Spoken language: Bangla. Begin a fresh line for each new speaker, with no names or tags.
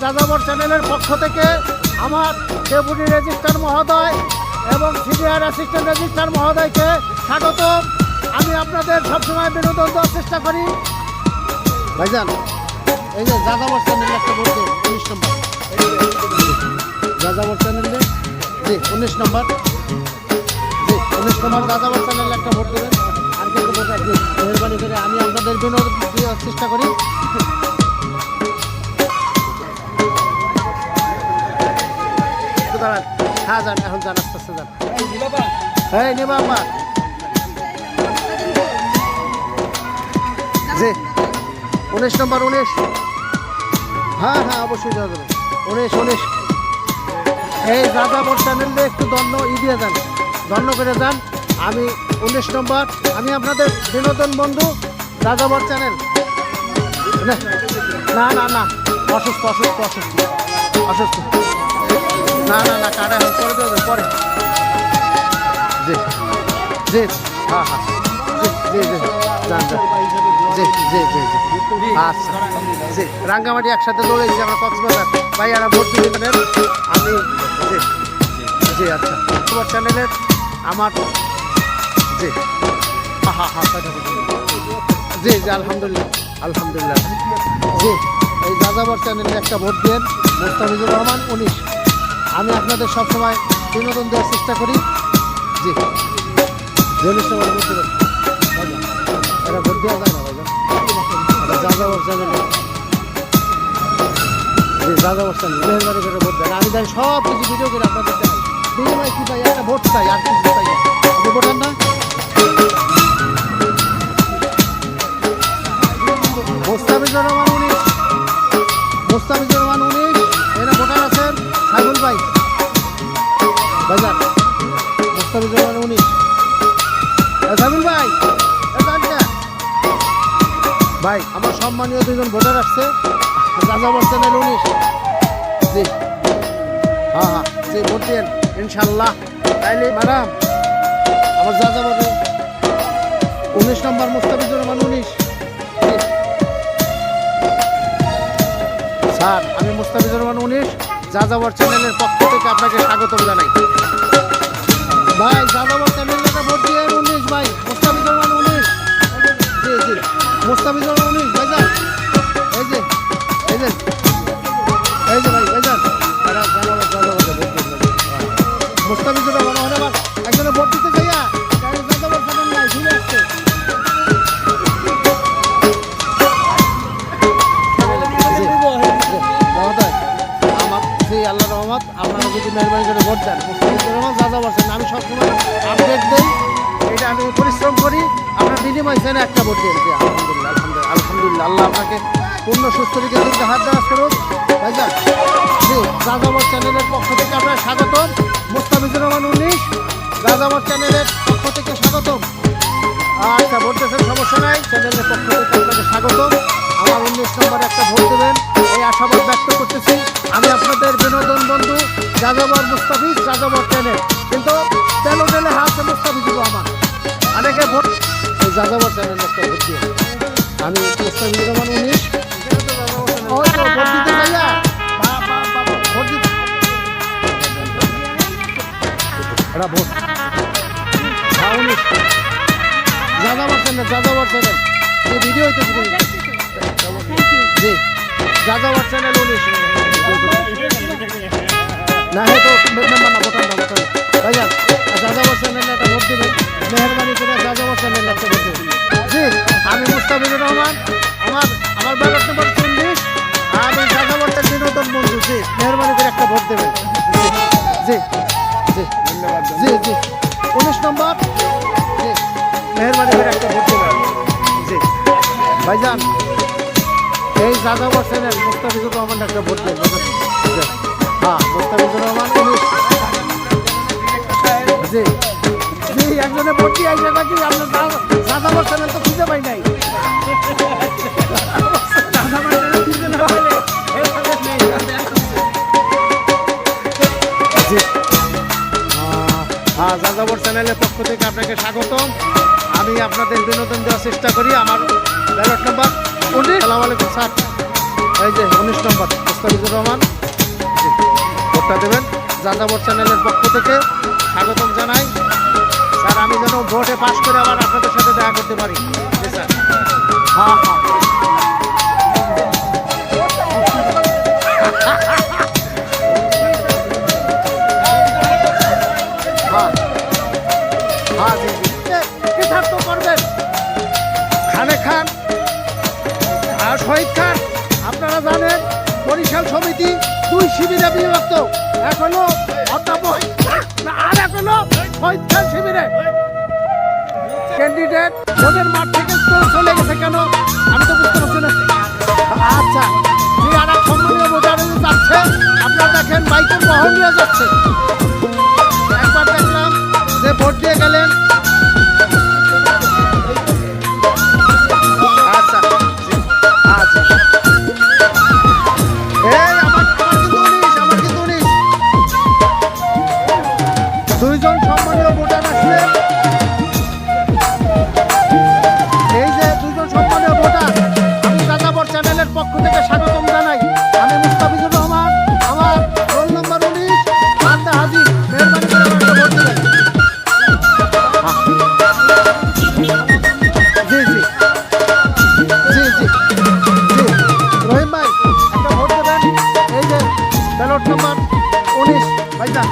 যাযাবর চ্যানেলের পক্ষ থেকে আমার ডেপুটি রেজিস্ট্রার মহোদয় এবং সিনিয়র অ্যাসিস্ট্যান্ট রেজিস্ট্রার মহোদয়কে স্বাগত। আমি আপনাদের সবসময় বিনোদন দেওয়ার চেষ্টা করি। ভাইজান, এই যে যাযাবর চ্যানেলে একটা ভোট দিন, 19 নম্বর যাযাবর চ্যানেলে, জি 19 নম্বর, জি 19 নম্বর যাযাবর চ্যানেলে একটা ভোট দেবেন। আর কিন্তু ভোটার, জি মেহরবানি করে আমি আপনাদের বিনোদন দেওয়ার চেষ্টা করি। হ্যাঁ যান, এখন যান, আস্তে আস্তে যান। হ্যাঁ নে বাবা, জি 19 নম্বর, 19, হ্যাঁ হ্যাঁ অবশ্যই দেওয়া যাবে। 19 এই যাযাবর চ্যানেলে একটু দিয়ে যান, দণ্ড করে যান। আমি 19 নম্বর, আমি আপনাদের বিনোদন বন্ধু যাযাবর চ্যানেল। না না না, অসুস্থ অসুস্থ অসুস্থ অসুস্থ, না না না, কাটা এখন করে দেবে পরে। জি জি, হ্যাঁ হ্যাঁ, জি জি জি, যান যান, জি জি জি জি, আচ্ছা জি। রাঙ্গামাটি একসাথে দৌড়েছি আমরা, কক্সবাজার। ভাই আর ভোট দিবেন আমি, জি জি, আচ্ছা যাযাবর চ্যানেলের আমার, জি হ্যাঁ হ্যাঁ, জি জি, আলহামদুলিল্লাহ আলহামদুলিল্লাহ, জি। এই যাযাবর চ্যানেলে একটা ভোট দেন, মোস্তাফিজুর রহমান 19। আমি আপনাদের সবসময় বিনোদন দেওয়ার চেষ্টা করি। জি 19 নম্বর ভোট দেবেন। এটা ভোট দেওয়া যায় না ভাইজান, এটা যাযাবর চ্যানেলে, জি যাযাবর চ্যানেল, মেহরবানি করে ভোট দেন। আমি তাই সব কিছু ভিডিও করে আপনাদের চাই, বিনিময় কি পাই, একটা ভোট চাই, আর কিছু চাই না। আপনি ভোটার না? মোস্তাফিজুর রহমান 19, মোস্তাফিজুর রহমান 19, এরা ভোটার আছেন সাইফুল ভাই, ভাইজান মোস্তাফিজুর রহমান 19, সাইফুল ভাই ভাই, আমার সম্মানীয় দুজন ভোটার আসছে যাযাবর চ্যানেল 19, জি হ্যাঁ হ্যাঁ, জি ভোট দেন ইনশাল্লাহ। তাইলে ম্যাডাম আমার যাযাবর 19 নম্বর মোস্তাফিজুর রহমান 19, স্যার আমি মোস্তাফিজুর রহমান 19 যাযাবর চ্যানেলের পক্ষ থেকে আপনাকে স্বাগতম জানাই। ভাই যাযাবর চ্যানেলে ভোট দিয়ে 19, ভাই মোস্তাফিজুর রহমান 19, জি জি মোস্তাফিজুর রহমান 19, ভাইজান এই যে এই যে এই যে ভাই, ভাইজান মোস্তাফিজুর রহমান আবার একজনে ভোট দিতে যাইয়া যাযাবর চ্যানেল নাই, ঘুরে আসছে। আল্লাহ রহমত, আপনারা যদি মেহরবানি করে ভোট দেন, মুস্তাফিজুর রহমান যাযাবর চ্যানেল, আমি সবসময় আপডেট দিই, এটা আমি পরিশ্রম করি। আপনার বিনিময় চাই একটা ভোট দিন, আলহামদুলিল্লাহ আলহামদুলিল্লাহ আলহামদুলিল্লাহ, আল্লাহ আপনাকে পূর্ণ সুস্থ রেখে দিতে হাত দেওয়া করুন ভাইজান। জি যাযাবর চ্যানেলের পক্ষ থেকে আপনার স্বাগতম, মুস্তাফিজুর রহমান 19 যাযাবর চ্যানেলের পক্ষ থেকে স্বাগতম। আচ্ছা ভোট দেশের সমস্যা নাই, চ্যানেলের পক্ষ থেকে আপনাকে স্বাগতম। আমার 19 নম্বরে একটা ভোট দেবেন এই আশাবাদ ব্যক্ত করতেছি। আমি আপনাদের বিনোদন বন্ধু যাযাবর মুস্তাফিজ যাযাবর চ্যানেল, কিন্তু তেলো তেলে হাতে মুস্তাফিজুর রহমান, অনেকে ভোট এই যাযাবর চ্যানেল একটা ভোট দিয়ে। আমি মুস্তাফিজুর রহমান 19 ভোট দিতে যাইয়া ভোট দিতে এটা ভোট 19 যাযাবর চ্যানেল, যাযাবর চ্যানেল এই ভিডিও হইতে জি যাযাবর চ্যানেল 19 না হয়তো মেম্বার না, ভোটার না, ভোটার ভাইজান যাযাবর চ্যানেলে একটা ভোট দেবেন, মেহরবানি করে যাযাবর চ্যানেলে একটা ভোট দেবেন। জি আমি মুস্তাফিজুর রহমান, আমার ব্যালট নম্বর 40, আমি যাযাবর বিনোদন বন্ধু, জি মেহরবানি করে একটা ভোট দেবেন। জি জি ধন্যবাদ, জি জি 19 নম্বর, জি মেহরবানি করে একটা ভোট দেবেন। জি ভাইজান এই যাযাবর চ্যানেল মুস্তাফিজুর রহমান একটা ভোট দেবেন। হ্যাঁ মুস্তাফিজুর রহমান 19, জি জি একজনে ভোট দিয়ে আইসে নাকি আপনার যাযাবর চ্যানেল তো খুঁজে পাই নাই। হ্যাঁ যাযাবর চ্যানেলের পক্ষ থেকে আপনাকে স্বাগতম। আমি আপনাদের বিনোদন দেওয়ার চেষ্টা করি। আমার ব্যালট নাম্বার 19। আসসালামু আলাইকুম স্যার। এই যে 19 নম্বর মুস্তাফিজুর রহমান, জি, ভোটটা দেবেন। যাযাবর চ্যানেলের পক্ষ থেকে স্বাগতম জানাই। স্যার আমি যেন ভোটে পাশ করে আবার আপনাদের সাথে দেখা করতে পারি। জি স্যার। হ্যাঁ হ্যাঁ হ্যাঁ হ্যাঁ জি জি কে থাকতো করবেন খানে খান আর শহীদ খান। আপনারা জানেন বরিশাল সমিতি 2 শিবিরে বিভক্ত, এক হলো অধ্যাপক আর এক হলো শহীদ খান শিবিরে। ক্যান্ডিডেট ওদের মাঠ থেকে চলে গেছে কেন আমি তো বুঝতে পারছি না। আচ্ছা যে আর এক সম্মানীয় ভোটার যাচ্ছে, আপনারা দেখেন বাইকের বহন নিয়ে যাচ্ছে। একবার দেখলাম যে ভোট দিয়ে গেলেন। আচ্ছা আচ্ছা এই আমার কিন্তু 19 দুইজন সম্মানীয় ভোটার আসলেন। এই যে দুইজন সম্মানীয় ভোটার আমি যাযাবর চ্যানেলের পক্ষ থেকে স্বাগতম জানাই। আমি মুস্তাফিজুর রহমান, আমার রোল নম্বর 19 বান্দা হাজি। মেহরবানি করে আমাকে ভোট দেবেন। জি জি জি জি জি রহিম ভাই একটা ভোট দেবেন। এই যে ব্যালট নম্বর 19 ভাইজান।